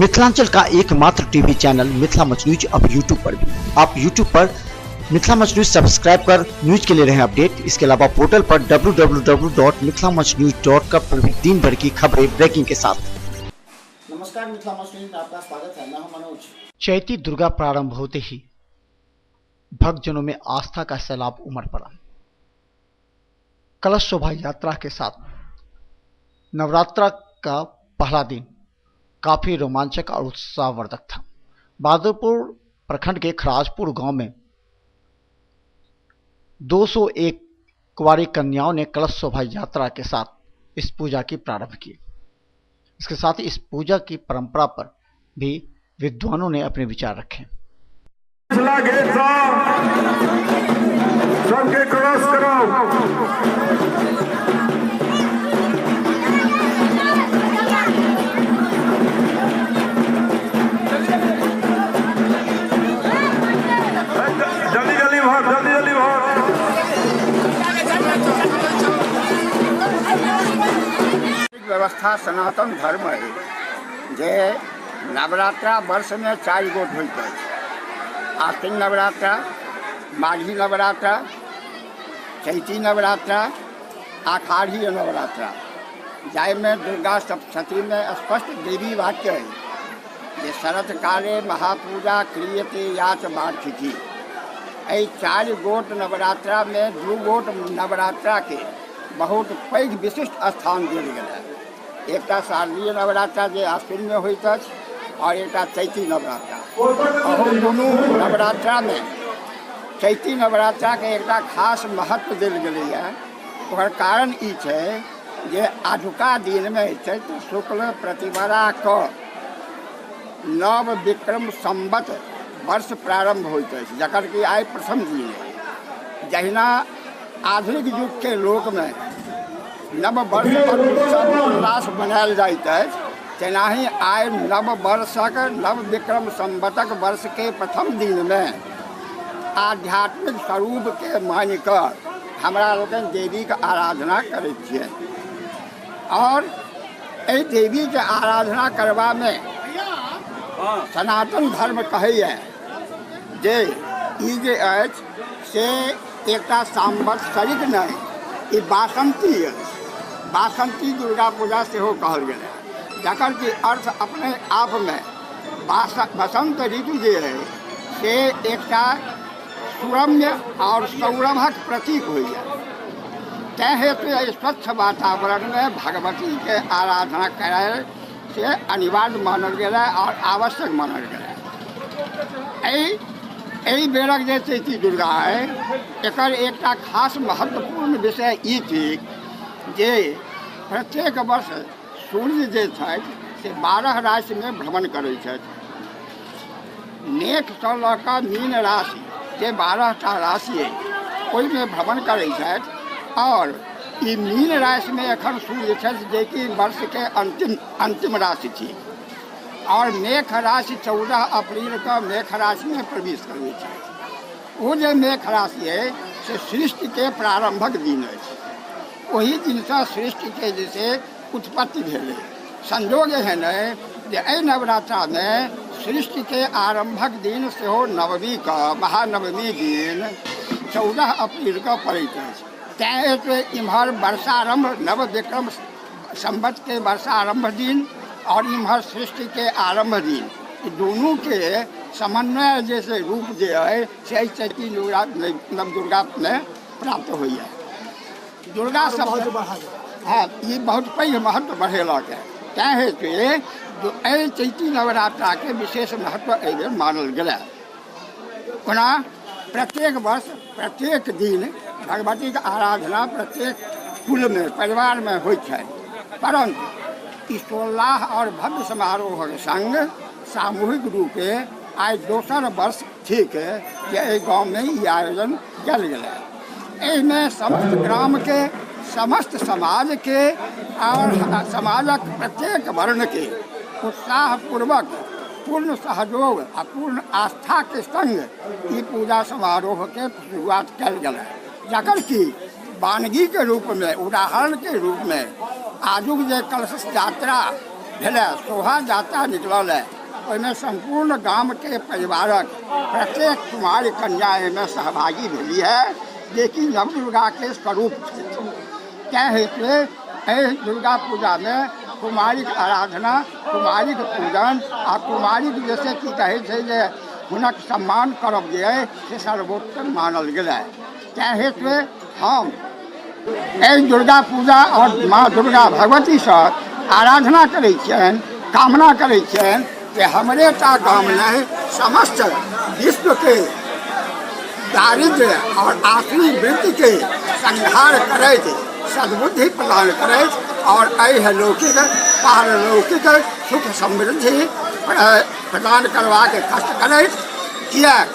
मिथिलांचल का एकमात्र TV channel Mithila much news अब यूट्यूब पर भी। आप यूट्यूब पर मिथिला मच न्यूज सब्सक्राइब कर न्यूज के लिए रहे अपडेट। इसके अलावा पोर्टल पर www.mithilamachnews.com पर भी दिन भर की खबरें ब्रेकिंग के साथ। नमस्कार, मिथिला मच न्यूज में आपका स्वागत है। मैं हूं मनोज। चैती दुर्गा प्रारंभ होते ही भक्तजनों में आस्था का सैलाब उमड़ पड़ा। कलश शोभा यात्रा के साथ नवरात्र का पहला दिन काफी रोमांचक और उत्साहवर्धक था। बहादुरपुर प्रखंड के खराजपुर गांव में 201 कुंवारी कन्याओं ने कलश शोभा यात्रा के साथ इस पूजा की प्रारंभ की। इसके साथ ही इस पूजा की परंपरा पर भी विद्वानों ने अपने विचार रखे। सबके क्रॉस करो। व्यवस्था सनातन धर्म है जे नवरात्रा वर्ष में 4 गोट होइत अछि। आश्विन नवरात्रा, माघी नवरात्रा, चैती नवरात्रा, आषाढ़ी नवरात्रा, जाहिमे दुर्गा सप्तशती में स्पष्ट देवी वाक्य है जे शरत काले महापूजा क्रियते याच वार्षिकी। 4 गोट नवरात्रा में 2 गोट नवरात्रा के बहुत पैघ विशिष्ट स्थान देल गेल है। एकटा शारदीय नवरात्रा जे आश्विन में होइत अछि और एकटा चैती नवरात्रा। दुनू नवरात्रा में चैती नवरात्रा के एकटा खास महत्व देल गेलै है। ओकर कारण ई छै जे आजुका दिन में चैत्र शुक्ल प्रतिपदा क नव विक्रम संवत वर्ष प्रारंभ होइत अछि, जकर कि आइ प्रथम दिन है। जहिना आधुनिक युग के लोक में नव वर्ष पर उत्सव उल्लास मनायल जाइत अछि, तेनाही आइ नव वर्षक नव विक्रम संवतक वर्ष के प्रथम दिन में आध्यात्मिक स्वरूप के मानि कऽ हमरा लोकनि देवी के आराधना करैत छियै। और एहि देवी के आराधना करबा में सनातन धर्म कहैए जे ई जे अछि से एकटा सांवत्सरिक नहीं, ई बासंती अछि। बासंती दुर्गा पूजा सेहो कहल गेल है, जकर कि अर्थ अपने आप में बसंत ऋतु जे है से एकटा सुरम्य और सौरभक प्रतीक होइए। तैं हेतु स्वच्छ वातावरण में भगवती के आराधना कराए से अनिवार्य मानल गेल है और आवश्यक मानल गेल है। एहि बेरक जे चैती दुर्गा है एकर एकटा खास महत्वपूर्ण विषय ई थिक जे प्रत्येक वर्ष सूर्य जे छथि से 12 राशि में भ्रमण करैत छथि। मेष सँ लऽ कऽ मीन राशि जे 12टा राशि अइ ओहिमे भ्रमण करैत छथि। और ई मीन राशि में एखन सूर्य छथि जे कि वर्ष के अंतिम राशि थी। और मेष राशि 14 अप्रैल का मेष राशि में प्रवेश करैत छथि। वो जे मेष राशि है से सृष्टि के प्रारंभक दिन अछि। वही दिन से सृष्टि के जैसे उत्पत्ति भेलै। संयोग एहन है जे एहि नवरात्रा में सृष्टि के आरंभक दिन सेहो नवमी का महानवमी दिन 14 अप्रैल का पड़ैत अछि। तैं हेतु इम्हर वर्षारंभ नव विक्रम संवत के वर्षारंभ दिन और इम्हर सृष्टि के आरंभ दिन, दोनों के समन्वय जैसे रूप जे है से चैती नव दुर्गा में प्राप्त होइए। दुर्गा शब्द हाँ ये बहुत पैघ महत्व बढ़ेलक है। तैं हेतु चैती नवरात्रा के विशेष महत्व एहि मानल गेल। ओना प्रत्येक वर्ष प्रत्येक दिन भगवती के आराधना प्रत्येक कुल में परिवार में होइत छै, परंतु ईश्वरोल्लास और भव्य समारोह के संग सामूहिक रूपे आज दोसर वर्ष ठीक है कि एहि गाँव में ई आयोजन कयल गेल है। एहिमे समस्त ग्राम के, समस्त समाज के और समाजक प्रत्येक वर्ण के उत्साहपूर्वक पूर्ण सहयोग और पूर्ण आस्था के संग ई पूजा समारोह के शुरुआत कयल गेल है। जकर कि वानगी के रूप में, उदाहरण के रूप में आजुक जे कलश यात्रा भेलै शोभा यात्रा निकलल है। ओहिमे संपूर्ण गाम के परिवारक प्रत्येक कुमारी कन्या एहिमे सहभागी भेली है, जेकि नवदुर्गा के स्वरूप छथि। तैं हेतु एहि दुर्गा पूजा में कुमारी आराधना, कुमारी पूजन आ कुमारी जैसे की कहे छै जे हुनक सम्मान करब जे है से सर्वोत्तम मानल गेलै। तैं हेतु हम एहि दुर्गा पूजा और माँ दुर्गा भगवती से आराधना करै छियनि, कामना करै छियनि कि हमरे टा गाम नहीं समस्त विश्व के दारिद्र्य और आखिरी वृत्ति के संहार करैत, सद्बुद्धि प्रदान करैत और एहि लौकिक पारलौकिक सुख समृद्धि प्रदान करबाक कष्ट करैत। किएक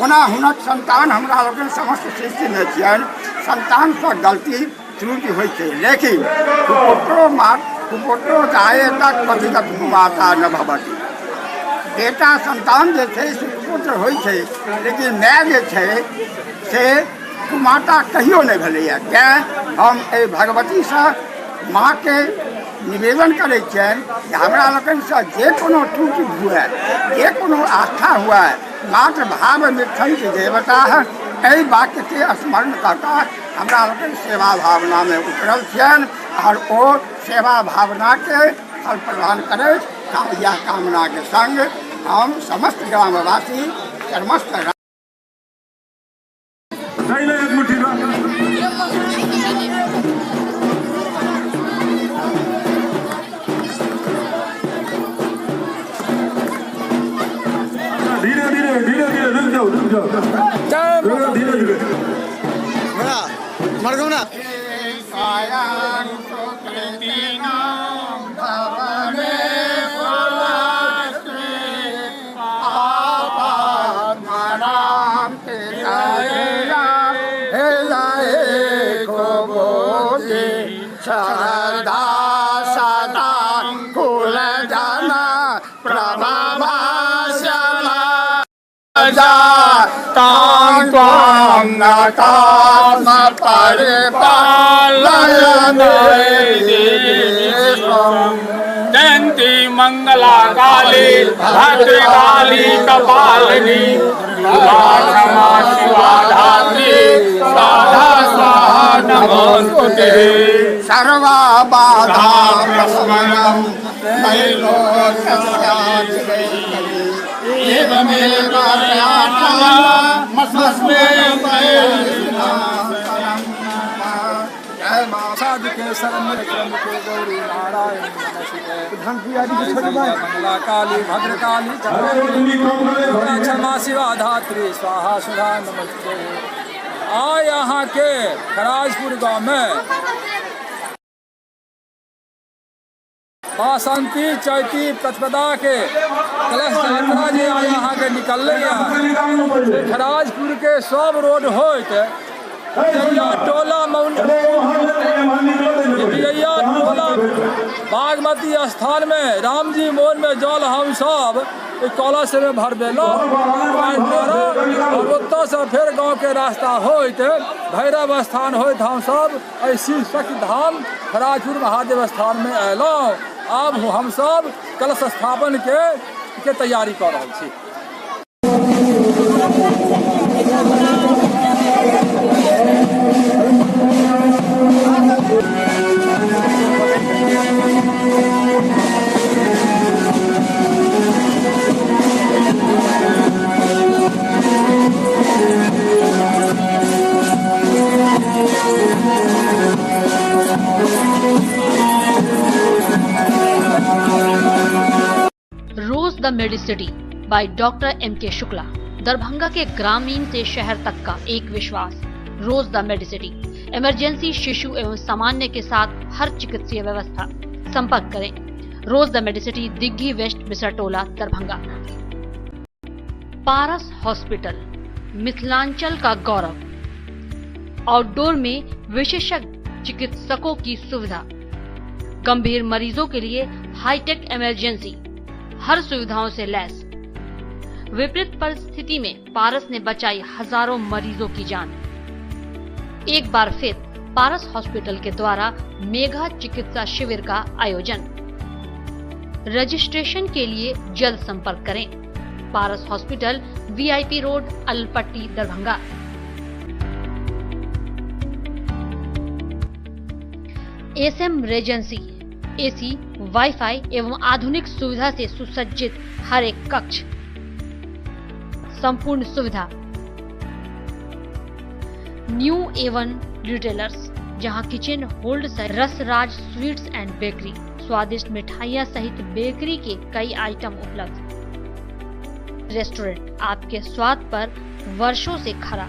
ओना हुनक संतान हमरा लोकनि समस्त सृष्टि में छियनि, संतान से गलती त्रुटि होइ छै, लेकिन कुपुत्रो जाये तक पतित माता न भवति। बेटा संतान जे छै से पुत्र होइ छै, लेकिन माय जे छै से कुमाता कहियो नहीं भेलैए। तैं हम एहि भगवती से माँ के निवेदन करै छियनि कि हमरा लोकनि से जे कोनो त्रुटि हुए, जे कोनो आस्था हुए, मात्र भाव मिथ्यंत देवता एहि वाक्य के स्मरण करता हमरा लोकनि सेवा भावना में उतरल छियनि और ओ सेवा भावना के फल प्रदान करैत यह कामना के संग हम समस्त ग्रामवासी समस्त धीरे रुक जाओ धीरे मरगौना सदा सदा कुल जन प्रभा तां नताम परिपालयन् जयंती मंगला काली भद्रकाली कपालिनी क्षमा शिवा धात्री स्वाहा स्वाहा नमोस्तुते। सर्वा बाधा प्रशमनम् मंगला काली भद्रकाली क्षमा शिवा धात्री स्वाहा सुधा नमस्ते। यहाँ के खराजपुर गांव में बासंती चैती प्रतिपदा के कलश यात्रा जी यहाँ के निकल खराजपुर के सब रोड होत टोला टोला बागमती स्थान में राम जी मोहन में जल हम सब कलश में भर देलो और ओत से फिर गांव के रास्ता होत भैरव स्थान होत हम सब ऐसी शक्ति धाम खराजपुर महादेव स्थान में अयलौं। अब हम सब कलश स्थापन के तैयारी कर रहे छी। Rose the Medicity by doctor M.K. Shukla, Darbhanga के ग्रामीण से शहर तक का एक विश्वास। रोज द मेडिसिटी, इमरजेंसी, शिशु एवं सामान्य के साथ हर चिकित्सीय व्यवस्था। संपर्क करें Rose the Medicity, Digghi west, Bisartola, Darbhanga. Paras hospital, Mithilanchal का गौरव। आउटडोर में विशेषज्ञ चिकित्सकों की सुविधा, गंभीर मरीजों के लिए हाईटेक इमरजेंसी, हर सुविधाओं से लैस। विपरीत परिस्थिति में पारस ने बचाई हजारों मरीजों की जान। एक बार फिर पारस हॉस्पिटल के द्वारा मेगा चिकित्सा शिविर का आयोजन। रजिस्ट्रेशन के लिए जल्द संपर्क करें। Paras hospital, VIP road, Alpatti, Darbhanga. SM Regency, AC, wifi एवं आधुनिक सुविधा से सुसज्जित हर एक कक्ष, संपूर्ण सुविधा। न्यू A1 रिटेलर्स, जहां kitchen hold Rasraj sweets and bakery, स्वादिष्ट मिठाइयां सहित बेकरी के कई आइटम उपलब्ध। रेस्टोरेंट आपके स्वाद पर वर्षों से खरा।